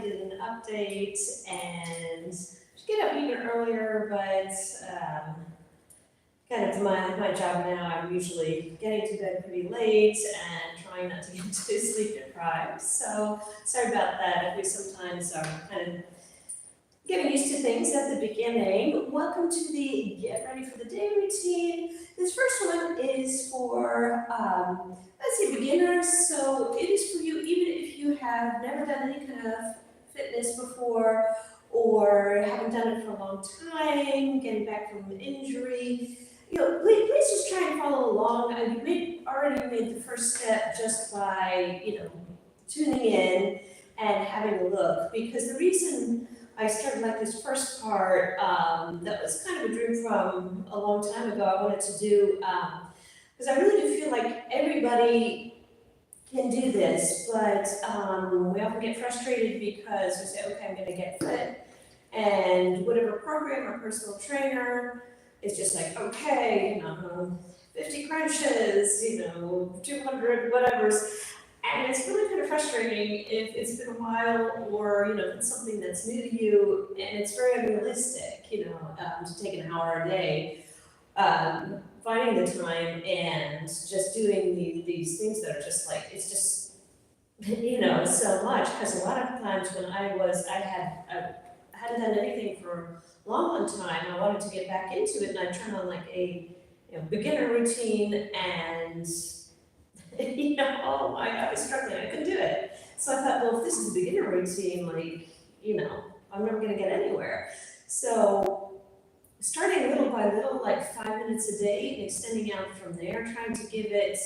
needed an update and to get up even earlier, but kind of my job now, I'm usually getting to bed pretty late and trying not to get too sleep deprived. So sorry about that. If we sometimes are kind of getting used to things at the beginning. Welcome to the Get Ready for the Day routine. This first one is for, let's say, beginners. So it is for you, even if you have never done any kind of fitness before or haven't done it for a long time, getting back from an injury. Please just try and follow along. You already made the first step just by, tuning in and having a look. Because the reason I started like this first part, that was kind of a dream from a long time ago. I wanted to do, because I really do feel like everybody can do this, but we often get frustrated because we say, okay, I'm going to get fit, and whatever program or personal trainer is just like, okay, 50 crunches, 200 whatever's. And it's really kind of frustrating if it's been a while or, if it's something that's new to you and it's very unrealistic, to take an hour a day, finding the time and just doing these things that are just like, it's just, so much. Because a lot of times when I hadn't done anything for a long time, I wanted to get back into it and I turned on like a beginner routine and oh my God, I was struggling, I couldn't do it. So I thought, well, if this is a beginner routine, I'm never gonna get anywhere. So starting little by little, like 5 minutes a day, and extending out from there, trying to give it,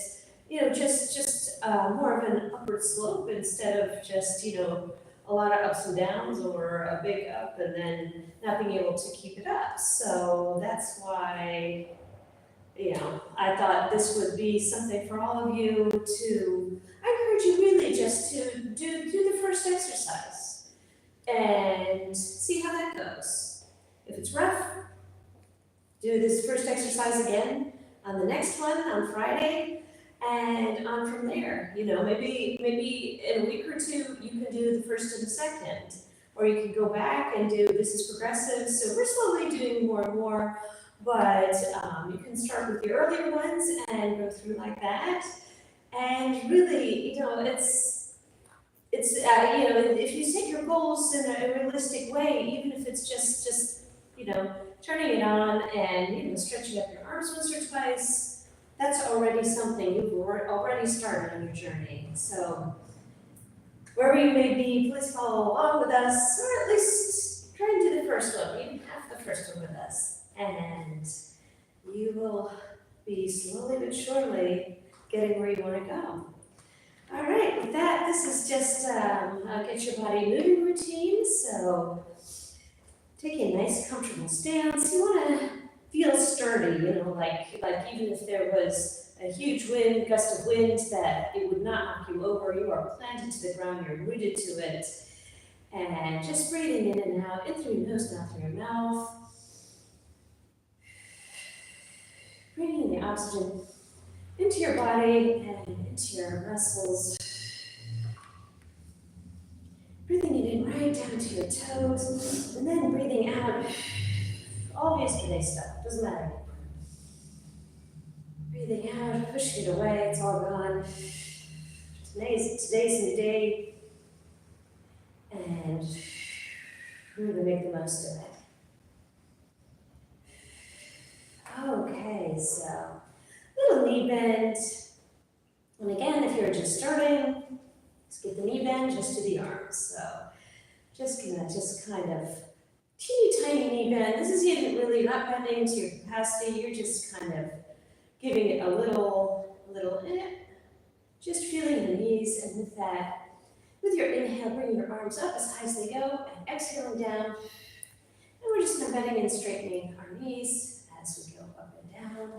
just more of an upward slope instead of just, a lot of ups and downs or a big up and then not being able to keep it up. So that's why I thought this would be something for all of you to, I encourage you really just to do the first exercise and see how that goes. If it's rough, do this first exercise again on the next one on Friday and on from there. Maybe in a week or two you can do the first and the second, or you can go back and do this is progressive. So we're slowly doing more and more. But you can start with the earlier ones and go through like that. And really, if you set your goals in a realistic way, even if it's just turning it on and stretching up your arms once or twice, that's already something. You've already started on your journey. So wherever you may be, please follow along with us, or at least try and do the first one, even half the first one with us. And you will be slowly but surely getting where you want to go. All right, with that, this is just a get your body moving routine. So take a nice comfortable stance. You want to feel sturdy, like even if there was a huge wind, gust of wind, that it would not knock you over. You are planted to the ground, you're rooted to it. And just breathing in and out, in through your nose, not through your mouth. Bringing the oxygen into your body and into your muscles. Breathing it in right down to your toes, and then breathing out all yesterday's stuff, doesn't matter. Breathing out, pushing it away, it's all gone. Today's a new day, and we're going to make the most of it. Okay, so little knee bend. And again, if you're just starting, let's get the knee bend just to the arms. So just kind of teeny tiny knee bend. This is even really not bending to your capacity. You're just kind of giving it a little just feeling the knees. And with that, with your inhale, bring your arms up as high as they go and exhaling down. And we're just kind of bending and straightening our knees as we go up and down.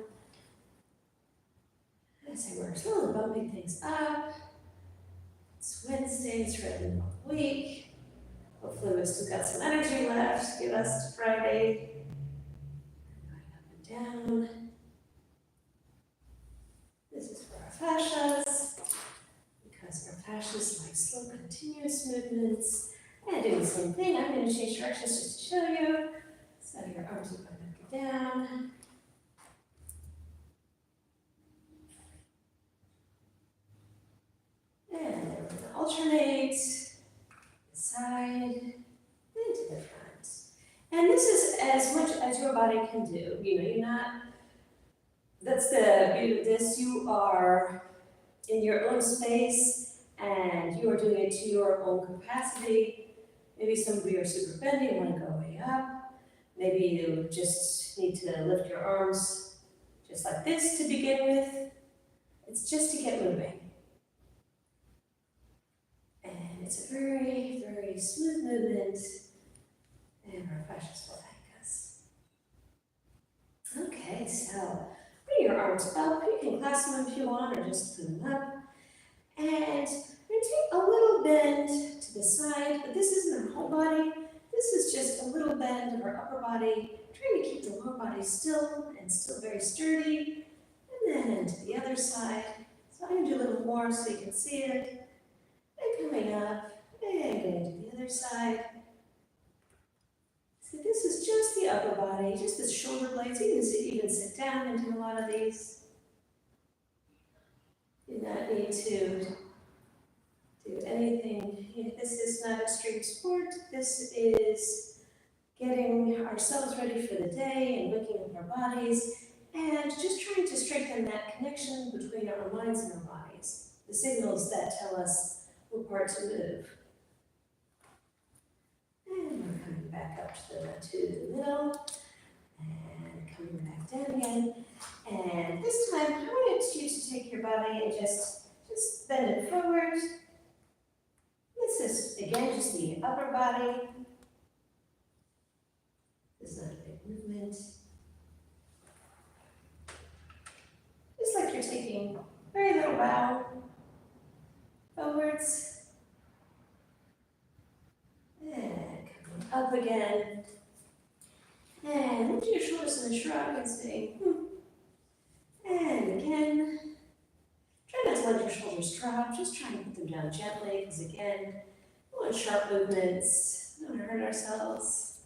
As I work slowly bumping things up. It's Wednesday, it's really a long week. Hopefully we've still got some energy left to give us to Friday. Going up and down. This is for our fascias, because our fascias like slow, continuous movements, do the same thing. I'm going to change directions just to show you. So your arms are going up and down. And then we're going to alternate the side into the front. And this is as much as your body can do. You know, you're not, that's the beauty of this. You are in your own space and you are doing it to your own capacity. Maybe some of you are super bendy and want to go way up. Maybe you just need to lift your arms just like this to begin with. It's just to get moving. And it's a very, very smooth movement and refreshes will thank us. Okay, so bring your arms up. You can clasp them if you want or just put them up. And we're going to take a little bend to the side, but this isn't our whole body. This is just a little bend of our upper body, trying to keep the lower body still and still very sturdy. And then to the other side. So I'm going to do a little more so you can see it. And coming up and getting to the other side. So this is just the upper body, just the shoulder blades. You can even sit down and do a lot of these. You do not need to do anything. This is not extreme sport. This is getting ourselves ready for the day and waking up our bodies and just trying to strengthen that connection between our minds and our bodies. The signals that tell us what part to move. And we're coming back up to the middle and coming back down again. And this time, I want you to take your body and just bend it forward. This is, again, just the upper body. This is not a big movement. Just like you're taking very little bow forwards. And coming up again. And lift your shoulders in a shrug and say, And again, try not to let your shoulders drop, just try and put them down gently, because again, we want sharp movements, we don't want to hurt ourselves.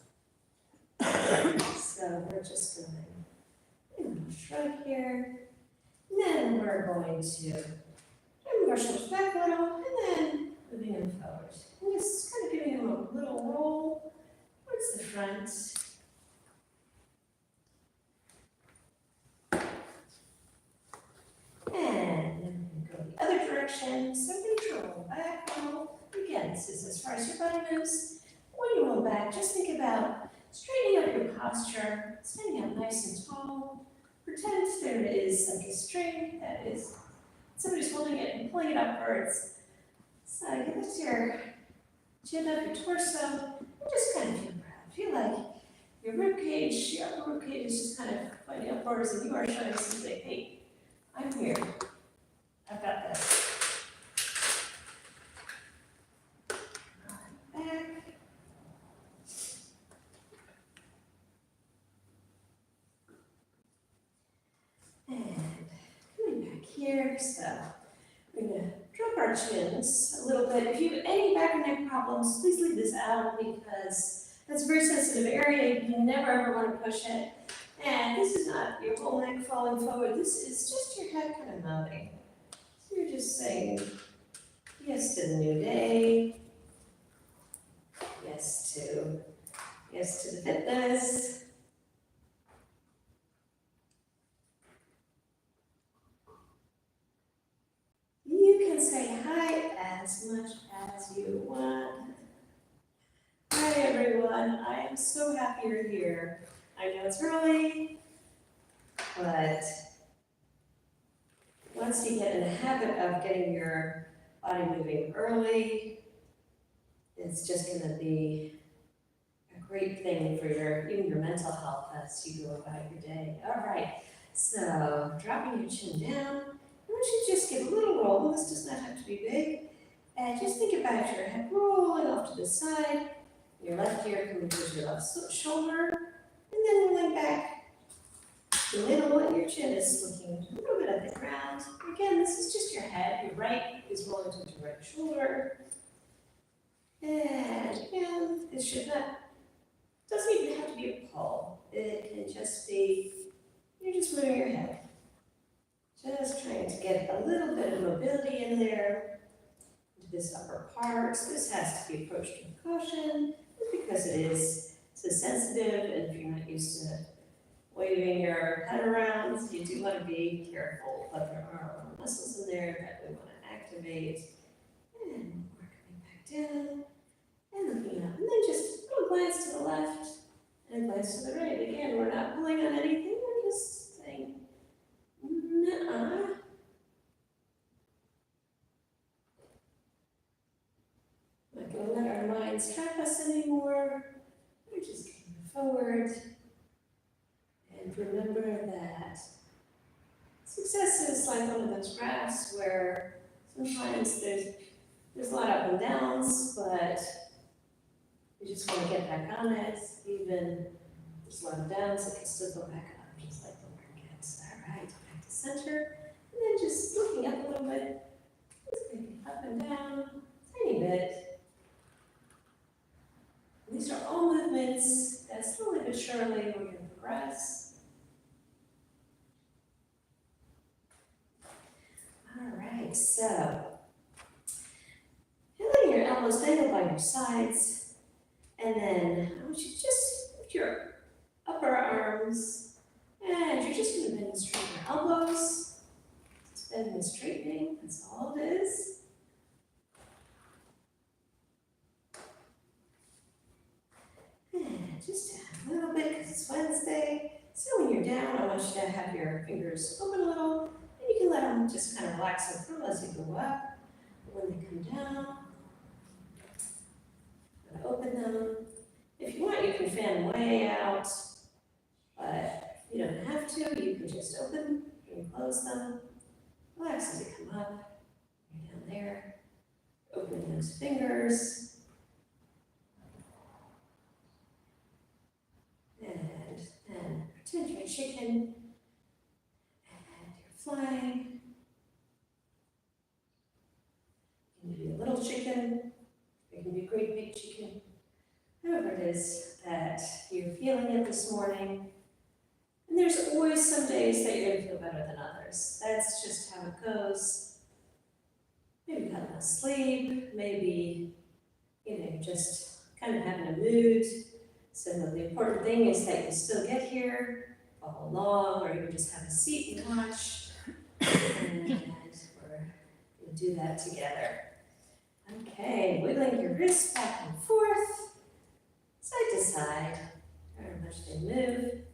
So we're just going to shrug here, and then we're going to move our shoulders back a little, and then moving them forward. And just kind of giving them a little roll towards the front. And then we can go the other direction. So neutral, back, roll. Again, this is as far as your body moves. When you roll back, just think about straightening up your posture, standing up nice and tall. Pretend there is like a string that is, somebody's holding it and pulling it upwards. So you lift your chin up, your torso, and just kind of feel proud. Feel like your rib cage, your upper rib cage is just kind of pointing upwards, and you are showing something, hey, I'm here. I've got this. Back. And coming back here, so we're going to drop our chins a little bit. If you have any back and neck problems, please leave this out because that's a very sensitive area. You never ever want to push it. And this is not your whole neck falling forward. This is just your head kind of nodding. So you're just saying yes to the new day. Yes to the fitness. You can say hi as much as you want. Hi everyone, I am so happy you're here. I know it's early, but once you get in the habit of getting your body moving early, it's just going to be a great thing for even your mental health as you go about your day. All right, so dropping your chin down, I want you to just give a little roll. This does not have to be big. And just think about your head rolling off to the side, your left ear coming towards your left shoulder, and then rolling back to the middle, and your chin is looking a little bit at the ground. Again, this is just your head. Your right is rolling towards your right shoulder. And again, This should not, doesn't even have to be a pull. It can just be, you're just moving your head. Just trying to get a little bit of mobility in there, into this upper part. So this has to be approached with caution, because it is so sensitive, and if you're not used to waving your head around, you do want to be careful. But there are muscles in there that we want to activate. And we're coming back down, and looking up. And then just a little glance to the left, and a glance to the right. Again, we're not pulling on anything, we're just saying, nuh-uh. Not going to let our minds trap us anymore. We're just coming forward. And remember that success is like one of those graphs where sometimes there's a lot of up and downs, but you just want to get back on it. Even there's a lot of downs, it can still go back up, just like the markets. All right, back to center. And then just looking up a little bit, just maybe up and down, tiny bit. And these are all movements that slowly but surely we're going to progress. All right, so letting your elbows dangle by your sides, and then I want you to just lift your upper arms, and you're just going to bend and straighten your elbows. Just bending and straightening, that's all it is. And just a little bit, because it's Wednesday. So when you're down, I want you to have your fingers open a little, and you can let them just kind of relax and curl as you go up. When they come down, open them. If you want, you can fan way out, but you don't have to. You can just open and close them. Relax as you come up. You're down there. Opening those fingers. And pretend you're a chicken. And you're flying. You can be a little chicken. You can be a great big chicken. However it is that you're feeling it this morning. And there's always some days that you're going to feel better than others. That's just how it goes. Maybe you got enough sleep, maybe, you're just kind of having a mood. So the important thing is that you still get here, follow along, or you can just have a seat and watch. And we're going to do that together. Okay, wiggling your wrists back and forth, side to side, however much they move.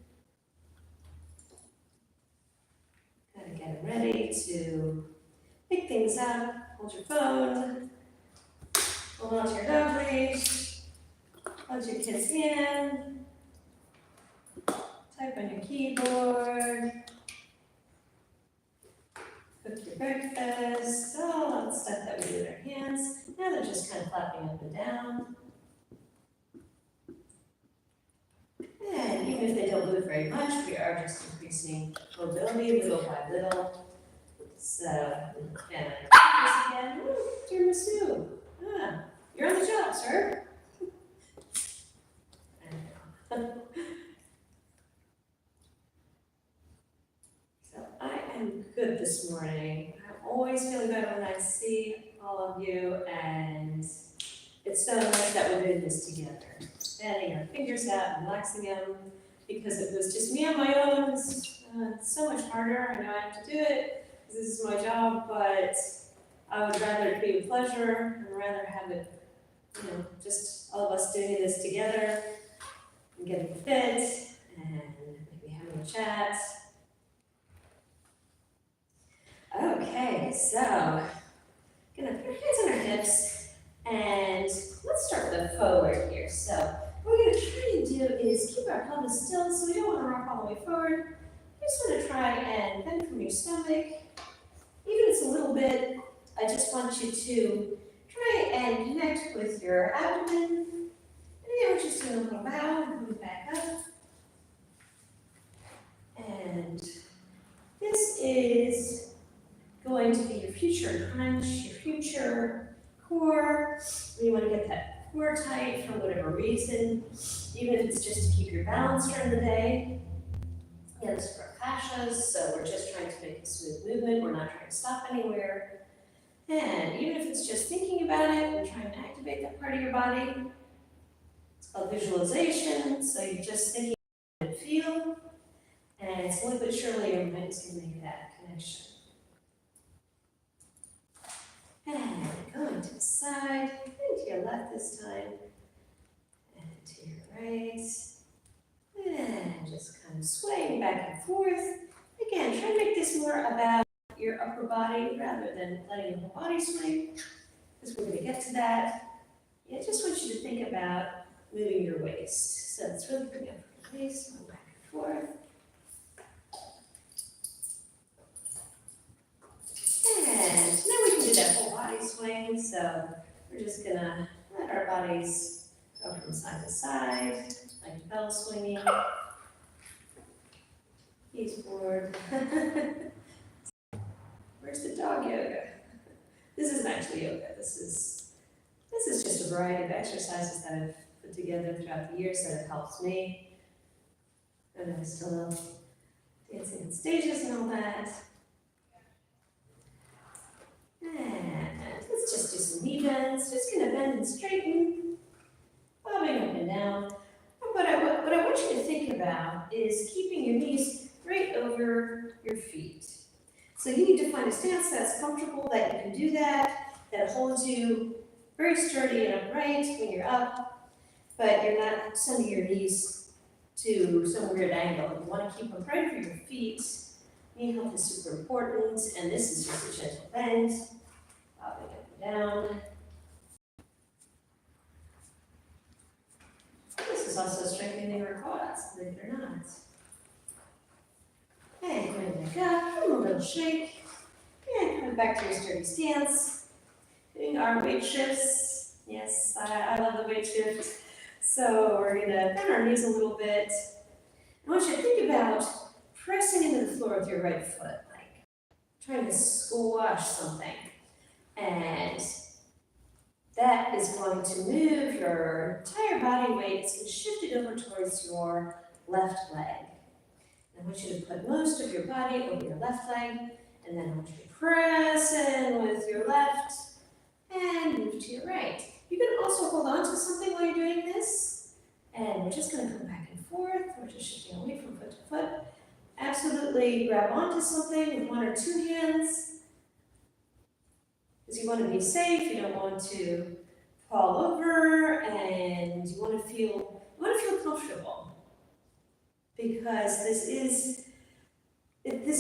Kind of getting ready to pick things up. Hold your phone, hold on to your dog leash, hold your kid's hand, type on your keyboard, cook your breakfast, all that stuff that we do with our hands. Now they're just kind of flapping up and down. And even if they don't move very much, we are just increasing mobility little by little. So, again, tiramisu. You're on the job, sir. So I am good this morning. I'm always feeling better when I see all of you, and it's so nice that we're doing this together. Fanning our fingers out and relaxing them, because if it was just me on my own, it's so much harder. I know I have to do it. This is my job, but I would rather it be a pleasure and rather have it, just all of us doing this together and getting fit and maybe having a chat. Okay, so gonna put our hands on our hips and let's start with a forward here. So what we're gonna try and do is keep our pelvis still, so we don't want to rock all the way forward. You just want to try and bend from your stomach. Even if it's a little bit, I just want you to try and connect with your abdomen. And again, we're just doing a little bow and move back up. And this is going to be your future crunch, your future core. You want to get that core tight for whatever reason, even if it's just to keep your balance during the day. Again, this is for fascias, so we're just trying to make a smooth movement, we're not trying to stop anywhere. And even if it's just thinking about it and trying to activate that part of your body, it's called visualization, so you're just thinking about it, feel, and slowly but surely your mind is going to make that connection. And going to the side, and to your left this time, and to your right. And just kind of swaying back and forth. Again, try to make this more about your upper body rather than letting your whole body swing, because we're going to get to that. Yeah, I just want you to think about moving your waist. So let's really bring up your waist, go back and forth. And now we can do that whole body swing. So we're just going to let our bodies go from side to side, like bell swinging. He's bored. Where's the dog yoga? This isn't actually yoga. This is just a variety of exercises that I've put together throughout the years that have helped me. And I still love dancing on stages and all that. And let's just do some knee bends. Just gonna bend and straighten, bobbing up and down. And what I want you to think about is keeping your knees right over your feet. So you need to find a stance that's comfortable, that you can do that holds you very sturdy and upright when you're up, but you're not sending your knees to some weird angle. You want to keep them right over your feet. Knee health is super important, and this is just a gentle bend, bobbing up and down. This is also strengthening your quads, believe it or not. And going back up, give them a little shake. And coming back to your sturdy stance. Doing our weight shifts. Yes, I love the weight shift. So we're gonna bend our knees a little bit. I want you to think about pressing into the floor with your right foot, like trying to squash something. And that is going to move your entire body weight. It's going to shift it over towards your left leg. I want you to put most of your body over your left leg, and then I want you to press in with your left and move to your right. You can also hold on to something while you're doing this, and we're just going to come back and forth. We're just shifting away from foot to foot. Absolutely grab onto something with one or two hands, because you want to be safe. You don't want to fall over, and you want to feel comfortable. Because this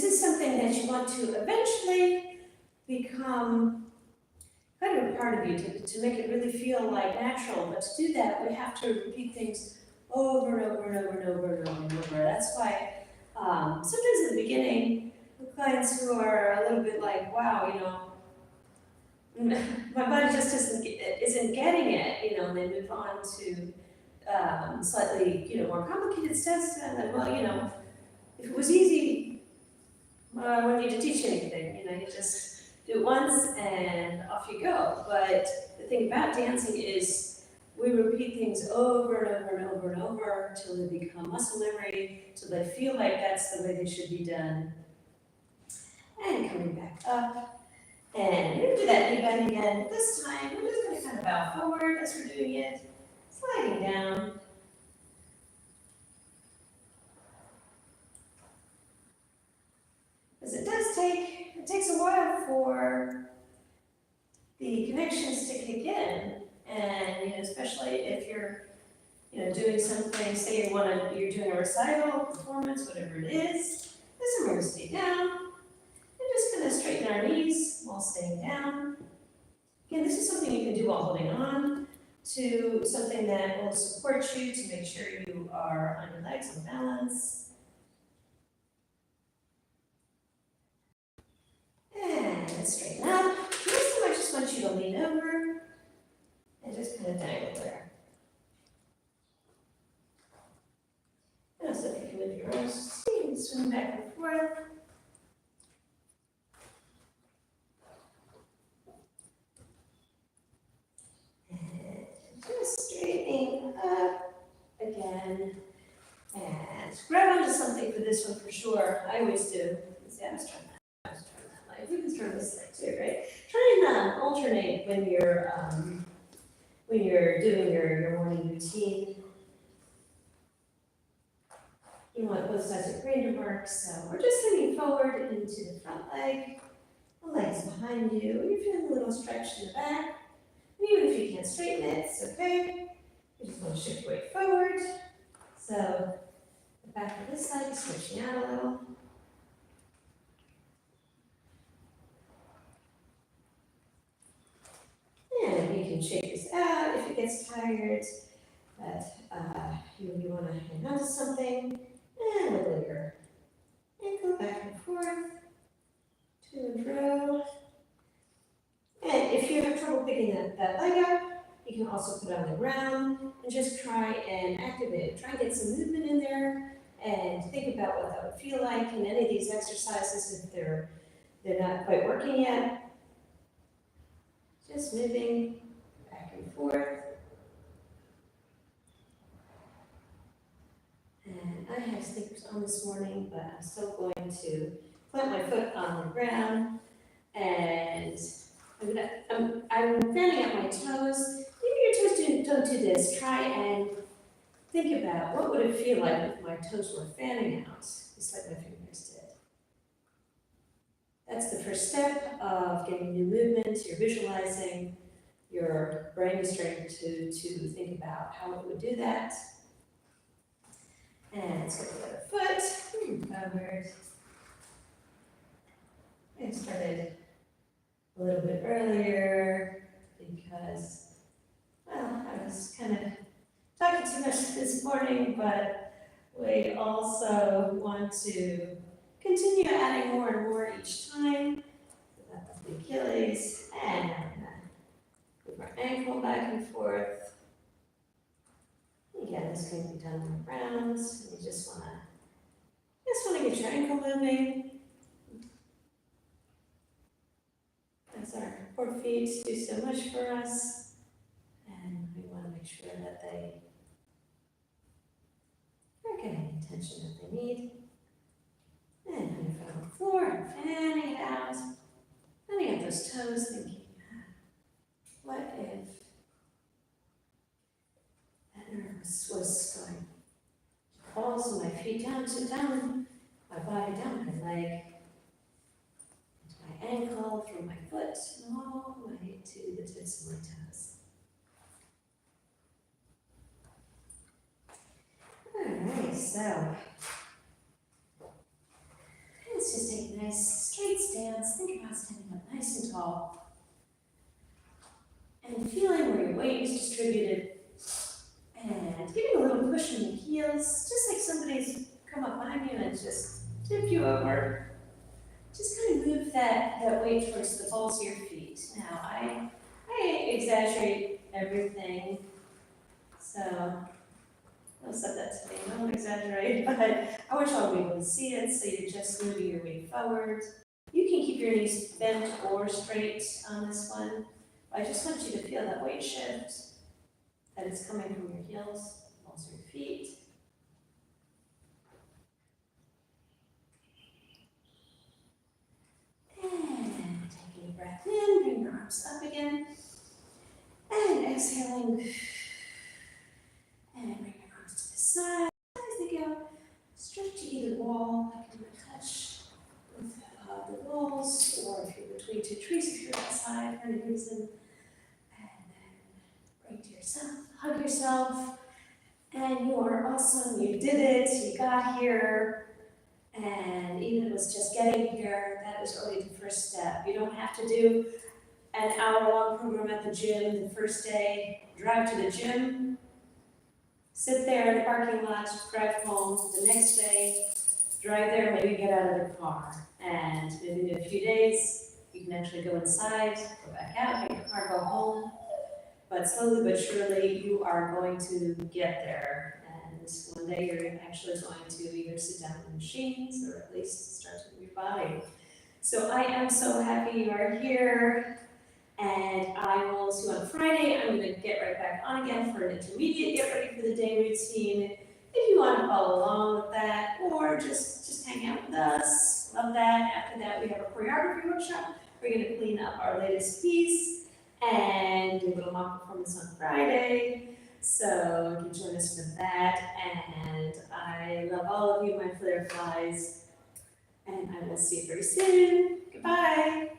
is something that you want to eventually become kind of a part of you, to make it really feel like natural. But to do that, we have to repeat things over and over and over and over and over and over. That's why sometimes in the beginning, with clients who are a little bit like, wow, my body just isn't getting it, and they move on to slightly, more complicated steps, and then, well, if it was easy, I wouldn't need to teach anything, you just do it once and off you go. But the thing about dancing is we repeat things over and over and over and over till they become muscle memory, till they feel like that's the way they should be done. And coming back up, and we're going to do that knee bend again. This time, we're just going to kind of bow forward as we're doing it, sliding down. Because it takes a while for the connections to kick in, and especially if you're doing something, say you're doing a recital, performance, whatever it is. This time we're going to stay down and just kind of straighten our knees while staying down. Again, this is something you can do while holding on to something that will support you to make sure you are on your legs and balance. And straighten up. This time I just want you to lean over and just kind of dangle there. And so if you can move your arms, swing back and forth. And just again. And grab onto something for this one for sure. I always do. See, I was trying that way. We can turn this way too, right? Try and alternate when you're doing your morning routine. You want both sides of your brain to work, so we're just leaning forward into the front leg, the legs behind you. You're feeling a little stretch in the back. And even if you can't straighten it, it's okay. You just want to shift your weight forward. So the back of this leg is stretching out a little. And you can shake this out if it gets tired, but you want to hang on to something and wiggle your ankle back and forth, to and fro. And if you have trouble picking that leg up, you can also put it on the ground and just try and activate it. Try and get some movement in there and think about what that would feel like in any of these exercises if they're not quite working yet. Just moving back and forth. And I have sneakers on this morning, but I'm still going to plant my foot on the ground, and I'm fanning out my toes. Maybe your toes don't do this. Try and think about what would it feel like if my toes were fanning out, just like my fingers did. That's the first step of getting new movement. You're visualizing. Your brain is starting to think about how it would do that. And let's get the other foot covered. I started a little bit earlier because, well, I was kind of talking too much this morning, but we also want to continue adding more and more each time. So that's the Achilles, and now we're gonna move our ankle back and forth. Again, this can be done on the ground. You just wanna get your ankle moving. As our poor feet do so much for us, and we want to make sure that they are getting the attention that they need. And on your foot on the floor, fanning it out, fanning out those toes, thinking, what if that nerve was going to balls my feet down, my body down my leg, into my ankle, through my foot, and all the way to the tips of my toes. Alright, so let's just take a nice straight stance. Think about standing up nice and tall. And feeling where your weight is distributed. And giving a little push in the heels, just like somebody's come up behind you and just tip you over. Just kind of move that weight towards the balls of your feet. Now, I exaggerate everything, so don't set that to me, don't exaggerate, but I want y'all to be able to see it, so you're just moving your weight forward. You can keep your knees bent or straight on this one. I just want you to feel that weight shift, that it's coming from your heels, balls of your feet. And taking a breath in, bring your arms up again. And exhaling. And bring your arms to the side as they go. Stretch to either wall, like do a touch with the walls, or if you're between two trees, if you're outside for any reason. And then bring to yourself, hug yourself. And you are awesome, you did it, you got here. And even if it was just getting here, that is already the first step. You don't have to do an hour-long program at the gym the first day. Drive to the gym, sit there in the parking lot, drive home. The next day, drive there, maybe get out of the car. And maybe in a few days, you can actually go inside, go back out, get your car, go home. But slowly but surely, you are going to get there. And one day you're actually going to either sit down in machines or at least start to move your body. So I am so happy you are here. And I will see you on Friday. I'm gonna get right back on again for an intermediate, get ready for the day routine. If you wanna follow along with that, or just hang out with us, love that. After that, we have a choreography workshop. We're gonna clean up our latest piece and do a little mock performance on Friday. So you can join us for that. And I love all of you, my Flair flies. And I will see you very soon. Goodbye.